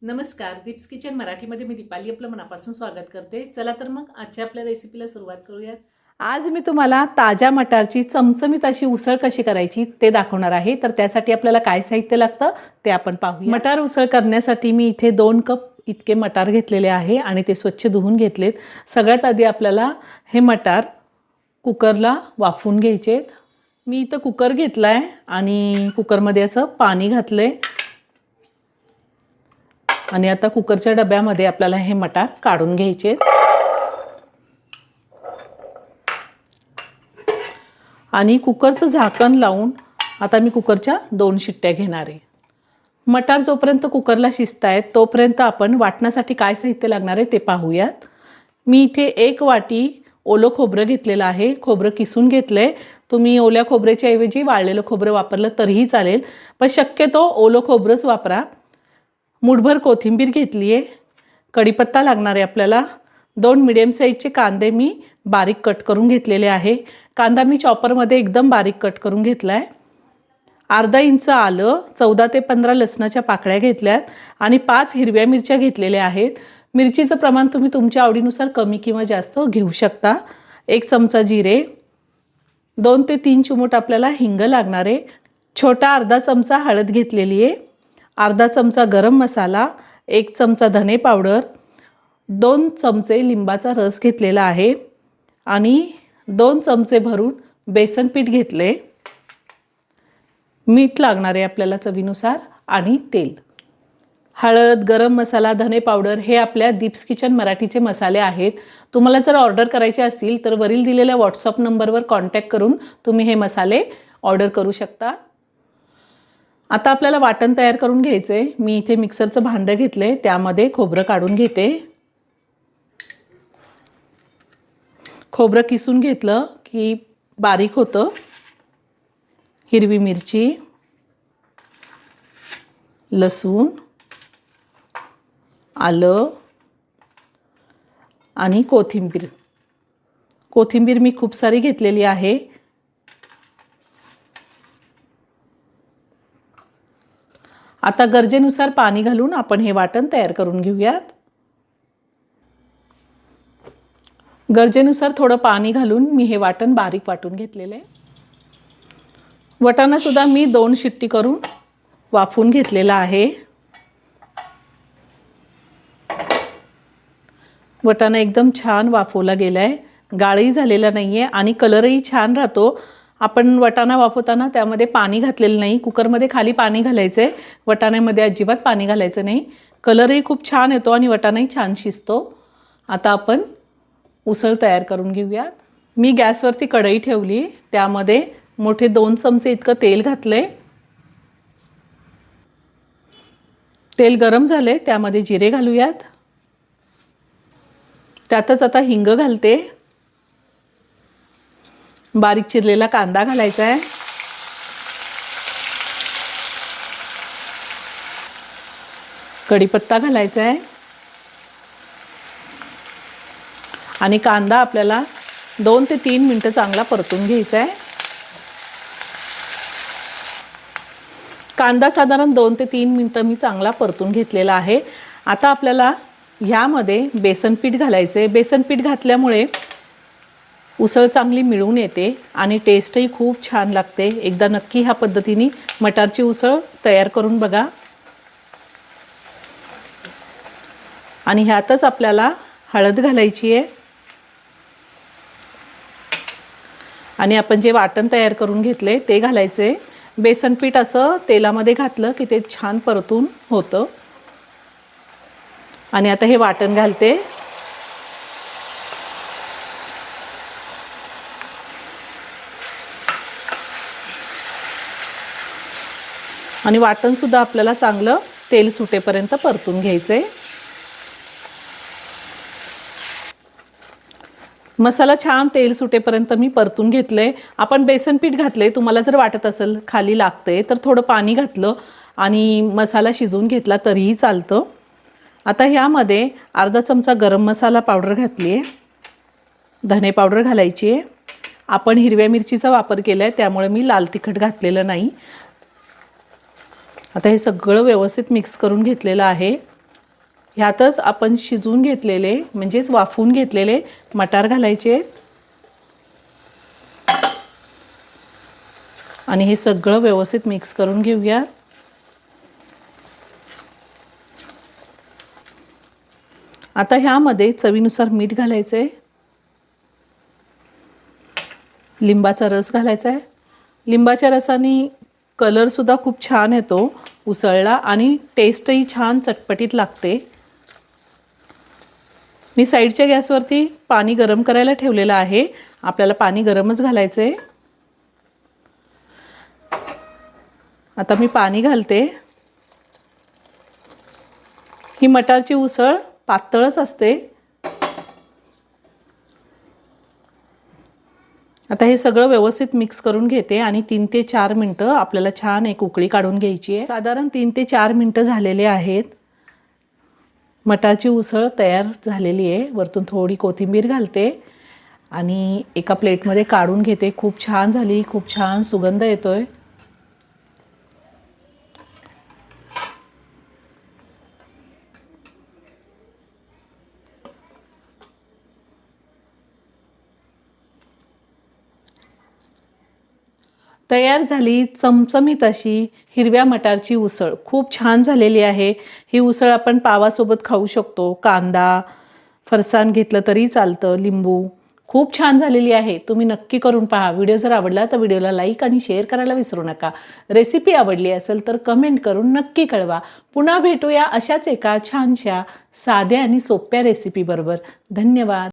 नमस्कार, दीप्स किचन मराठीमध्ये मी दीपाली आपलं मनापासून स्वागत करते। चला तर मग आजच्या आपल्या रेसिपीला सुरुवात करूयात। आज मी तुम्हाला ताज्या मटारची चमचमीत अशी उसळ कशी करायची ते दाखवणार आहे। तर त्यासाठी आपल्याला काय साहित्य लागतं ते आपण पाहूया। मटार उसळ करण्यासाठी मी इथे 2 कप इतके मटार घेतलेले आहे आणि ते स्वच्छ धुवून घेतलेत। सगळ्यात आधी आपल्याला हे मटार कुकरला वाफवून घ्यायचे। मी इथं कुकर घेतलाय आणि कुकरमध्ये असं पाणी घातलंय आणि आता कुकरच्या डब्यामध्ये आपल्याला हे मटार काढून घ्यायचे आणि कुकरचं झाकण लावून आता मी कुकरच्या 2 शिट्ट्या घेणार आहे। मटार जोपर्यंत कुकरला शिजतायत तोपर्यंत आपण वाटण्यासाठी काय साहित्य लागणार आहे ते पाहूयात। मी इथे 1 वाटी ओलं खोबरं घेतलेलं आहे। खोबरं किसून घेतलंय। तुम्ही ओल्या खोबऱ्याच्या ऐवजी वाळलेलं खोबरं वापरलं तरीही चालेल, पण शक्यतो ओलं खोबरंच वापरा। मुठभर कोथिंबीर घेतली आहे। कढीपत्ता लागणार आहे आपल्याला। 2 मीडियम साईजचे कांदे मी बारीक कट करून घेतलेले आहे। कांदा मी चॉपरमध्ये एकदम बारीक कट करून घेतलाय। अर्धा इंच आलं, 14 ते 15 लसणाच्या पाकळ्या घेतल्यात आणि 5 हिरव्या मिरच्या घेतलेल्या आहेत। मिरचीचं प्रमाण तुम्ही तुमच्या आवडीनुसार कमी किंवा जास्त घेऊ शकता। 1 चमचा जिरे, 2 ते 3 चिमूट आपल्याला हिंग लागणार आहे। छोटा अर्धा चमचा हळद घेतलेली आहे। अर्धा चमचा गरम मसाला, 1 चमचा धने पावडर, 2 चमचे लिंबाचा रस घेतलेला आहे आणि 2 चमचे भरून बेसन पीठ घेतले। मीठ लागणार आहे आपल्याला चवीनुसार आणि तेल। हळद, गरम मसाला, धने पावडर हे आपल्या दीप्स किचन मराठीचे मसाले आहेत। तुम्हाला जर ऑर्डर करायचे असतील तर वरील दिलेल्या व्हॉट्सअप नंबरवर कॉन्टॅक्ट करून तुम्ही हे मसाले ऑर्डर करू शकता। आता आपल्याला वाटण तयार करून घ्यायचे। मी इथे मिक्सरचं भांडं घेतले, त्यामध्ये खोबरं काढून घेते। खोबरं किसून घेतलं की बारीक होतं। हिरवी मिरची, लसूण, आलं आणि कोथिंबीर। कोथिंबीर मी खूप सारी घेतलेली आहे। आता गरजेनुसार पाणी घालून आपण हे वाटण तयार करून घेऊयात। गरजेनुसार थोडं पाणी घालून मी हे वाटण बारीक वाटून घेतलेलं आहे। वाटाणा सुद्धा मी 2 शिट्टी करून वाफवून घेतलेला आहे। वाटाणा एकदम छान वाफवला गेलाय, गाळही झालेला नाहीये आणि कलरही छान राहतो। आपण वाटाणा वाफवताना त्यामध्ये पाणी घातलेलं नाही। कुकरमध्ये खाली पाणी घालायचंय, वाटाण्यामध्ये अजिबात पाणी घालायचं नाही। कलरही खूप छान येतो आणि वाटाणाही छान शिजतो। आता आपण उसळ तयार करून घेऊयात। मी गॅसवरती कढई ठेवली, त्यामध्ये मोठे 2 चमचे इतकं तेल घातले। तेल गरम झाले, त्यामध्ये जिरे घालूयात। त्यातच आता हिंग घालते। बारीक चिरलेला कांदा घालायचा आहे। कढीपत्ता घालायचा आहे आणि कांदा आपल्याला 2 ते 3 मिनिटं चांगला परतून घ्यायचा आहे। कांदा साधारण 2 ते 3 मिनिटं मी चांगला परतून घेतलेला आहे। आता आपल्याला ह्यामध्ये बेसन पीठ घालायचे आहे। बेसन पीठ घातल्यामुळे उसळ चांगली मिळून येते आणि टेस्टही खूप छान लागते। एकदा नक्की ह्या पद्धतीने मटारची उसळ तयार करून बघा। आणि ह्यातच आपल्याला हळद घालायची आहे आणि आपण जे वाटण तयार करून घेतले ते घालायचे। बेसन पीठ असं तेलामध्ये घातलं की ते छान परतून होतं। आणि आता हे वाटण घालते। आणि वाटण सुद्धा आपल्याला चांगलं तेल सुटेपर्यंत परतून घ्यायचंय। मसाला छान तेल सुटेपर्यंत मी परतून घेतले। आपण बेसन पीठ घातले, तुम्हाला जर वाटत असेल खाली लागते तर थोडं पाणी घातलं आणि मसाला शिजवून घेतला तरीही चालतं। आता ह्यामध्ये अर्धा चमचा गरम मसाला पावडर घातली आहे। धने पावडर घालायची आहे। आपण हिरव्या मिरचीचा वापर केलाय, त्यामुळे मी लाल तिखट घातलेलं नाही। आता हे सगळं व्यवस्थित मिक्स करून घेतलेलं आहे। ह्यातच आपण शिजवून घेतलेले म्हणजेच वाफवून घेतलेले मटार घालायचे आणि हे सगळं व्यवस्थित मिक्स करून घेऊया। आता ह्यामध्ये चवीनुसार मीठ घालायचं आहे, लिंबाचा रस घालायचा आहे। लिंबाच्या रसाने कलरसुद्धा खूप छान येतो उसळला आणि टेस्टही छान चटपटीत लागते। मी साईडच्या गॅसवरती पाणी गरम करायला ठेवलेलं आहे, आपल्याला पाणी गरमच घालायचं आहे। आता मी पाणी घालते। ही मटारची उसळ पातळच असते। आता हे सगळं व्यवस्थित मिक्स करून घेते आणि 3 ते 4 मिनिटं आपल्याला छान एक उकळी काढून घ्यायची आहे। साधारण 3 ते 4 मिनिटं झालेले आहेत। मटारची उसळ तयार झालेली आहे। वरतून थोडी कोथिंबीर घालते आणि एका प्लेटमध्ये काढून घेते। खूप छान झाली, खूप छान सुगंध येतोय। तयार झाली चमचमीत अशी हिरव्या मटारची उसळ। खूप छान झालेली आहे। ही उसळ आपण पावासोबत खाऊ शकतो, कांदा फरसाण घेतलं तरी चालतं, लिंबू। खूप छान झालेली आहे, तुम्ही नक्की करून पहा। व्हिडिओ जर आवडला तर व्हिडिओला लाईक आणि शेअर करायला विसरू नका। रेसिपी आवडली असेल तर कमेंट करून नक्की कळवा। पुन्हा भेटूया अशाच एका छानशा साध्या आणि सोप्या रेसिपी बरोबर। धन्यवाद।